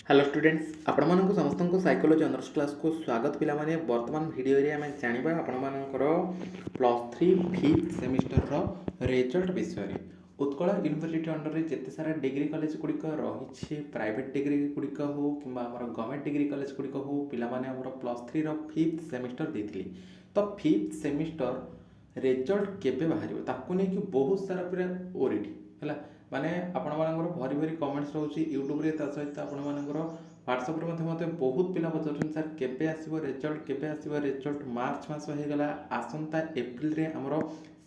Hello students आपण मानक समस्त को साइकोलॉजी ऑनर्स क्लास को स्वागत पिला माने वर्तमान वीडियो रे आमे जानिबा आपण मानकर +3 5th सेमिस्टर रो रिजल्ट विषय रे उत्कल यूनिवर्सिटी अंडर रे जेते सारा डिग्री कॉलेज गुड़िक रही प्राइवेट डिग्री गुड़िक हो कि गवर्नमेंट डिग्री कॉलेज गुड़िक हो पिला माने हमर +3 रो 5th सेमिस्टर देथिली तो 5th सेमिस्टर रिजल्ट केबे बाहरिबो ताकू नै कि बहुत सारा पूरा ओरिटी हैला माने आपण मानकर भरी भरी कमेंट्स रोची यूट्यूब रे ता सहित आपण मानकर व्हाट्सएप रे मते बहुत पिला पचारछन सर केबे आसीबो रिजल्ट मार्च मास हे गला आसंता एप्रिल रे हमरो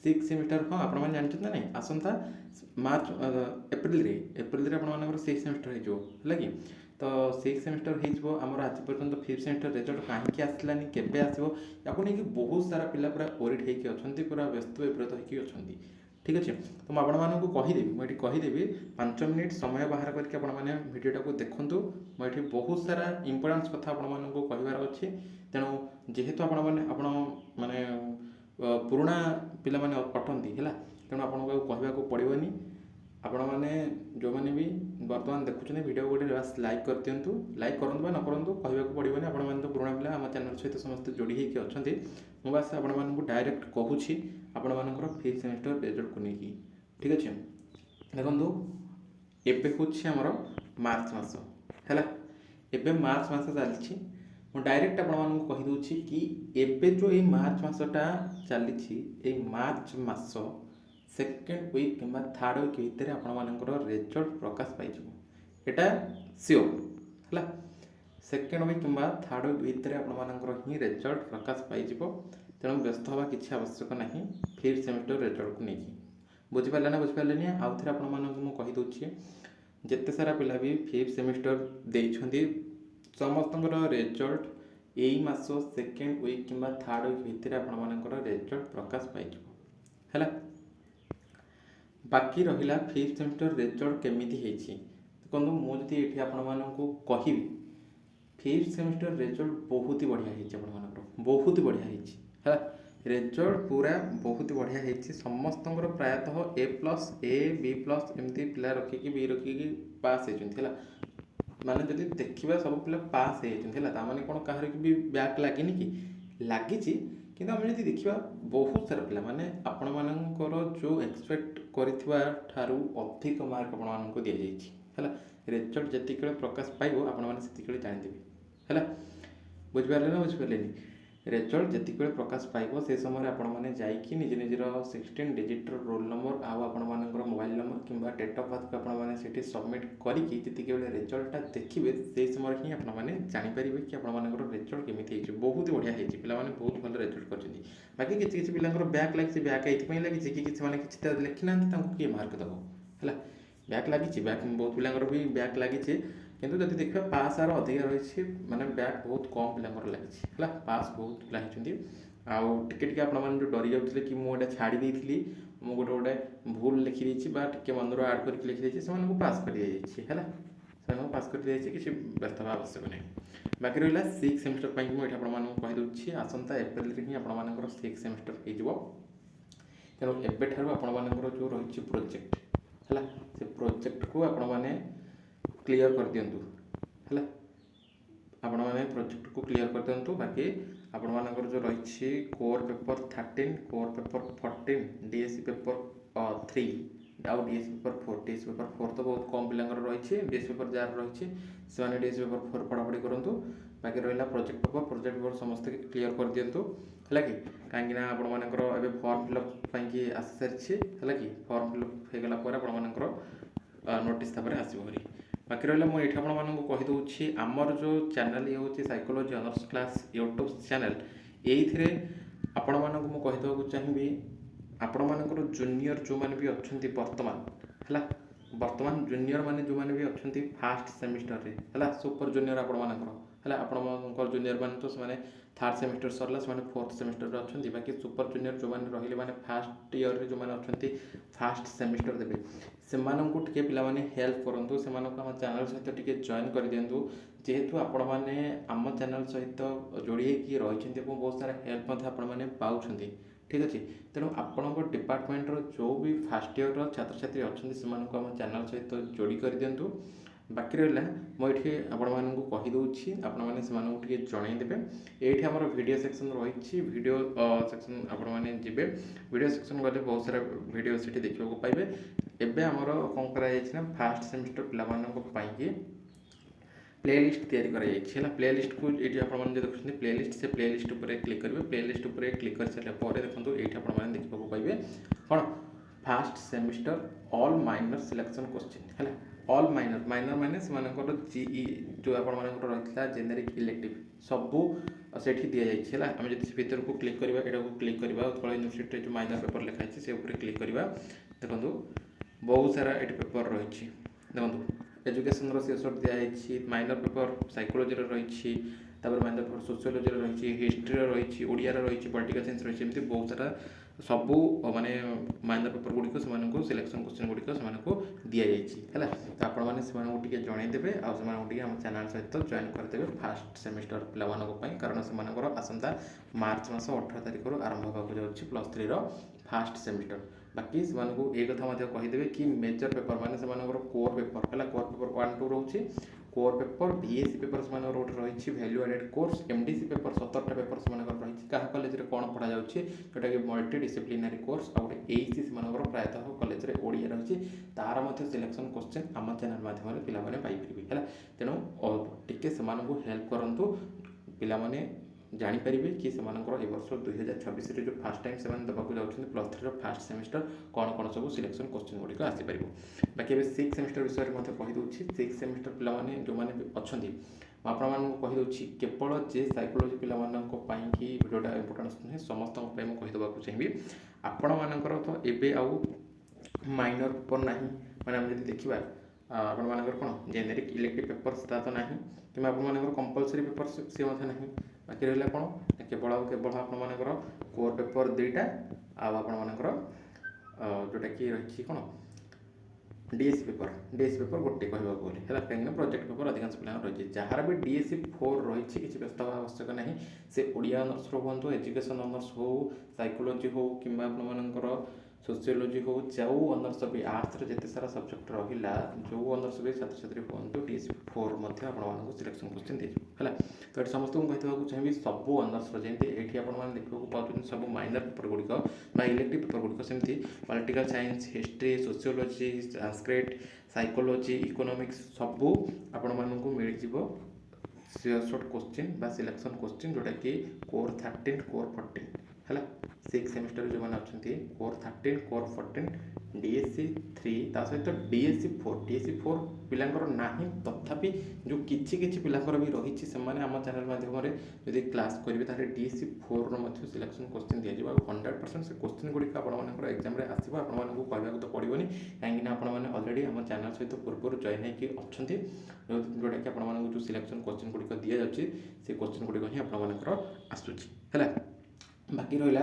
6 सेमिस्टर को आपण मान जानछन ना नहीं आसंता मार्च एप्रिल रे आपण मानकर 6 सेमिस्टर हे जो हला कि तो 6 सेमिस्टर हे जो हमर आज पर्यंत 5th सेमिस्टर रिजल्ट काहे कि आसलानी केबे आसीबो याको नै कि बहुत सारा पिला पूरा ओरिट हे कि अछंती पूरा व्यस्त विब्रत हे कि अछंती ठीक अच्छे तो मुझे आपको कहीदेवी मुझे कहीदेवी 5 मिनिट समय बाहर करके आपने भिडटा को देखूँ मुझे बहुत सारा इंपोर्टान्स कथा आपको कहार अच्छे तेणु जेहेतु आप माने पुराणा पिला माने अटंती है तेणु आपको कहवाक पड़ोनी आपण मैंने जो मैंने भी बर्तमान देखुं वीडियो गोटे बास लाइक कर दिंतु लाइक करूँ न करूँ कहवाक पड़ोनी आप तो पुराणा पिला आम चैनल सहित समस्त जोड़ी होकर अच्छा मुझे बास आपको डायरेक्ट कहूँ आपण मानकर 5th सेमिस्टर रिजल्ट को लेकिन ठीक अच्छे देखो एबे हूँ मार्च मास है एबे मार्च मास चली मुझे डायरेक्ट आपण कहीदे कि एबे जो ये मार्च मसटा चली मार्च मास सेकेंड वीक कि थर्ड वीक भितर आपर रिजल्ट प्रकाश पाई यहाँ सियोर है सेकेंड वीक कि थर्ड वीक भितर आपर ही रिजल्ट प्रकाश पाई तेणु व्यस्त हवा किसी आवश्यक ना 5th सेमिस्टर रिजल्ट को लेकिन बुझिपारे ना बुझिपारे आउ थे आपदे जिते सारा पिला भी 5th सेमिस्टर देइछंती समस्त रिजल्ट यही मास सेकेंड वीक कि थर्ड वीक भितर आपर रिजल्ट प्रकाश पाई है बाकी रहा 5th सेमिस्टर रिजल्ट केमी देखो मुझे ये आपको कहि 5th सेमिस्टर रिजल्ट बहुत ही बढ़िया बहुत ही बढ़िया है रिजल्ट पूरा बहुत ही बढ़िया है समस्त प्रायतः A+ B+ एमती पिला रखिकी बी रखिकी पास है माने जदि देखा सब पिला पास है माने कौन कहार भी बैक लगे कि लगी कि आम जब देखा बहुत सारा पिला माने आपण मानकर जो एक्सपेक्ट करिथिबा ठारू अधिक मार्क आपण मानक दि जाइए रिजल्ट जी प्रकाश पाइब आपण मैंने से जानदेवी है बुझिपारे ना बुझिपारे रिजल्ट जी प्रकाश पाइब से समय आपण मैंने जाकि निज निजर 16 डिजिट रोल नंबर आपण मोबाइल नंबर कि डेट ऑफ बर्थ को आपने सबमिट करके जी रिजल्टा देखिए से समय ही आपने जापर कि आपर रिजल्ट केमी बहुत ही बढ़िया है पाने बहुत भल रिजल्ट कर बाकी किसी पिला बैक लगी बैक ये लगी कि किसी लिखी ना किए मार्क दब है बैक लगी बैक बहुत पिला भी बैक लगी किंतु जब देखा पास आर अधिक रही माने बैक बहुत कम पिला लगी है पास बहुत पिला आउ टिके जो डरी जाते कि मुझे छाड़ी देती मुझे गोटे गोटे भूल लिखी टे मन आड कर लिखी से पास कर दी है पास कर दी किसी व्यस्त हवा आवश्यक नहीं बाकी रहा 6 सेमिस्टर पर मुझे कहीदे आसंता एप्रिल ही आपर 6 सेमिस्टर हो तेणु एबेठार आपर जो रही प्रोजेक्ट है से प्रोजेक्ट को आपण मैंने क्लीयर कर दिंतु है आपण मैंने प्रोजेक्ट को क्लीयर कर दिंतु बाकी आपण मानकर जो रही core paper 13 core paper 14 DSC paper 3 आउ डीएससी पेपर 4 डीएससी पेपर 4 तो बहुत कम पिला रही डीएससी पेपर जार रही से डीएससी पेपर 4 पढ़ापढ़ी करूँ बाकी रहा प्रोजेक्ट पेपर समस्त क्लीयर कर दिंतु है कि कहीं आपण मानकर ए फर्म फिलअप आसी सारी है कि फर्म फिलअप होगला आपर नोटिस आसो बाकी रहा मुझे आपको कहीदे आमर जो चैनल ये हूँ psychology honours class YouTube channel ये आपण मानक कहीदेक चाहिए आपण मानकर जूनियर जो मैंने भी अच्छा बर्तमान है बर्तमान जूनियर माने जो मैंने भी अच्छा फास्ट सेमिस्टर है सुपर जूनियर आपण मानकर है आपण जूनियर मान तो से थर्ड सेमिस्टर सरला से 4th सेमिस्टर अच्छा बाकी सुपर जूनियर जो मैंने रही मैंने फास्ट ईयर जो मैंने अच्छा फास्ट सेमिस्टर देवे से टे पे हेल्प करूँ से आम चैनल सहित टे जॉइन कर दिंतु जेहेतु आपण मैंने आम चैनल सहित जोड़ी रही बहुत सारा हेल्प आपने पाँच ठीक अच्छे तेणु आपण डिपार्टमेंटर जो भी फास्ट ईयर छात्र छात्री अच्छा से आम चैनल सहित जोड़ी कर दिंतु बाकी रहा मुझे आपको कहीदे आपने से जनईदेवे ये आम वीडियो सेक्शन रही वीडियो सेक्शन आपने जी वीडियो सेक्शन गले बहुत सारा वीडियो से देखा पाइबे एवं आमर कौन कर फास्ट सेमिस्टर पाई प्ले लिस्ट या प्ले लिस्ट को ये आपने देखते प्ले लिस्ट से प्ले लिस्ट पर क्लिक करेंगे प्ले लिस्ट पर क्लिक कर सारे देखो ये आपने देखा पाइबे कौन fast semester all minor selection question है ऑल माइनर माइनर माने से जीई जो आप रही है जेनेरिक इलेक्टिव सबू से दि जाए आम जो भर को क्लिक करवा यहाँ को क्लिक करवा उत्कल यूनिवर्सिटी जो माइनर पेपर लिखाई से क्लिक करवा देखो बहुत सारा ये पेपर रही देखो एजुकेशन सी सॉर्ट दिखाई माइनर पेपर साइकोलॉजी रही माइनर पेपर सोशियोलॉजी रही हिस्ट्री रही ओडिया रही पॉलिटिकल साइंस रही एमती बहुत सारा सबू माने माइनर पेपर गुड़िक से सिलेक्शन क्वेश्चन गुड़िक से दि जाए तो आपने जनईदेवे आम चैनल सहित जॉइन करदे फास्ट सेमिस्टर पाई कारण से आसंता मार्च मास 18 तारिख आरंभ होगा जाऊँगी +3 फास्ट सेमिस्टर बाकी से एक कथा कहीदेवे कि मेजर पेपर माने कोर पेपर है कोर पेपर 1 2 रोचे कोर पेपर बीएससी पेपर से गोटे रही value added course MDC paper 17टा पेपर से रही क्या कॉलेज में कौन पढ़ा जाऊँगी जोटा कि मल्टी डिसिप्लिनारी कोर्स आ गए एईसी से प्रायतः कॉलेज में ओडिया रही तार सिलेक्शन क्वेश्चन आम चैनल माध्यम पे पाइपर है तेणु टिके से हेल्प करूँ पिलाने जानीपर कि से वर्ष 2026 जो फास्ट टाइम से देवाक जाऊँच +3 फास्ट सेमिस्टर कौन कौन सब सिलेक्शन क्वेश्चन गुड़िक आसीपर बाकी अभी 6 सेमिस्टर विषय में कहीदे 6 सेमिस्टर पे जो मैंने अच्छा कहीदे केवल जे साइकोलोजी पाई भिडियोटा इंपोर्टान्स नुहे समस्त कहीदेक चाहिए आपण मानकर तो एबे आउ माइनर पेपर ना मैंने देखा आपर कौन जेनेरिक इलेक्टिव पेपर्स तो ना कि आपर कंपलसरी पेपर सी ना बाकी रहा कौन केवल केवल आपर कोर पेपर 2टा आपर जोटा कि रही कौन डीएससी पेपर गोटे कहवाक गले है कहीं प्रोजेक्ट पेपर अधिकांश पिला रही जार भी डीएससी 4 रही किसी व्यस्त हवा आवश्यक ना से ओडिया ऑनर्स हूँ एजुकेशन ऑनर्स हो साइकोलॉजी हो कि आपर सोशियोलॉजी हो जो ऑनर्स भी आर्ट्स जिते सारा सब्जेक्ट रहा जो ऑनर्स भी छात्र छात्री हूँ डीएससी 4 आपको सिलेक्शन क्वेश्चन दीजिए है तो ये समस्त कहते चाहिए सब ऑनर्स जमी ये आपने देखा पाते सब माइनर पेपर गुड़िक इलेक्टिव पेपर गुड़िक सेमती political science history sociology Sanskrit psychology economics सबू आपण मानक मिल शॉर्ट क्वेश्चन बा सिलेक्शन क्वेश्चन जोटा कि कोर 13 कोर 14 है 6 सेमिस्टर जो मैंने अच्छा कोर 13 कोर 14 डीएससी 3 सहित डीएससी 4 पिलांकर नाही तथापि जो किछि पिलांकर भी रही से आम चैनल माध्यम जब क्लास करेंगे ताहले डीएससी 4 रो सिलेक्शन क्वेश्चन दि जाए 100% से क्वेश्चन गुड़िक आपंकर एग्जाम आसो आपको कहवाक तो पड़ोनी कहीं आपने अलरेडी आम चैनल सहित पूर्व जॉइन होती जोटा कि आपको जो सिलेक्शन क्वेश्चन गुड़िक दि जाऊँगी से क्वेश्चन गुड़िक ही आपंकर आसूँ है बाकी रहा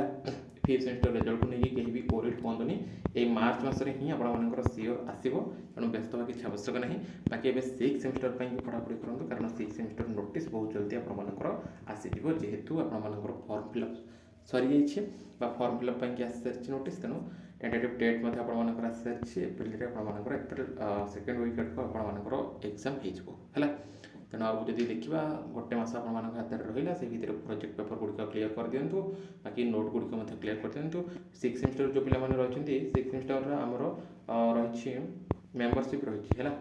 5th सेमिस्टर रिजल्ट को लेकिन कहीं भी ओरिड कहतुनि ये मार्च मसरे ही आपंकर सियोर आसो तेणु व्यस्त हवा किसी आवश्यक ना बाकी एवं 6 सेमिस्टर पढ़ापढ़ी करूँ कारण 6 सेमिस्टर नोटिस बहुत जल्दी आपंकर आसीज जेहेतु आपर फर्म फिलअप सरी जाइए फर्म फिलअप की आसी सारी नोटिस तेणु टेंटेटिव डेट आपर आसी सारी एप्रिल आपर एप्रिल 2nd वीक आपर एग्जाम है तेणु आज जब देखा गोटे मस आप हाथ में रहा से भर प्रोजेक्ट पेपर गुड़िक क्लीयर कर दिंतु बाकी नोट गुड़िक क्लीयर कर दिंतु 6 सेमिस्टर जो पिला रही 6 सेमिस्टर आमर रही मेम्बरशिप रही है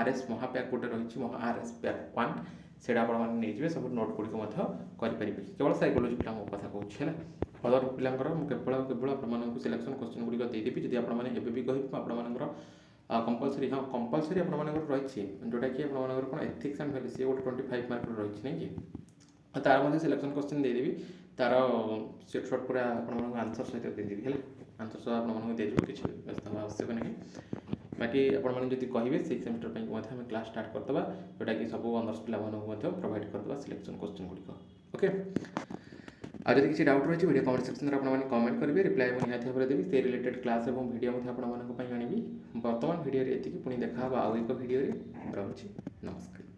आरएस महापैक गोटे रही आरएस पैक 1 से आपजे सब नोट गुड़िक करेंगे केवल साइकोलॉजी पिला कथा कहूँ अदर पिलांकर केवल केवल आप सिलेक्शन क्वेश्चन गुड़िक देदेवी जब आपने भी कह आपर कंपलसरी हाँ कंपलसरी आपर रही जोटा कि आपर कौन एथिक्स एंड वैल्यूज ये गोटे 25 मार्क रही नहीं कि तार सिलेक्शन क्वेश्चन देदेवी तार शॉर्ट पूरा आप आंसर सहित देदेवी है आंसर सह आपको देदेवी किसी व्यस्त आवश्यक नहीं बाकी आपने कहे 6 सेमिस्टर पर क्लास स्टार्ट करदे जोटा कि सब ऑनर्स पिला प्रोवाइड करदे सिलेक्शन क्वेश्चन गुड़िक ओके आज जब किसी डाउट रही वीडियो कमेंट सेक्शन में आपने कमेंट करेंगे रिप्लाई निहाती भाव देवी से रिलेटेड क्लास और वीडियो आनी बर्तमान वीडियो ये पुणी देखा आउ एक वीडियो रही नमस्कार।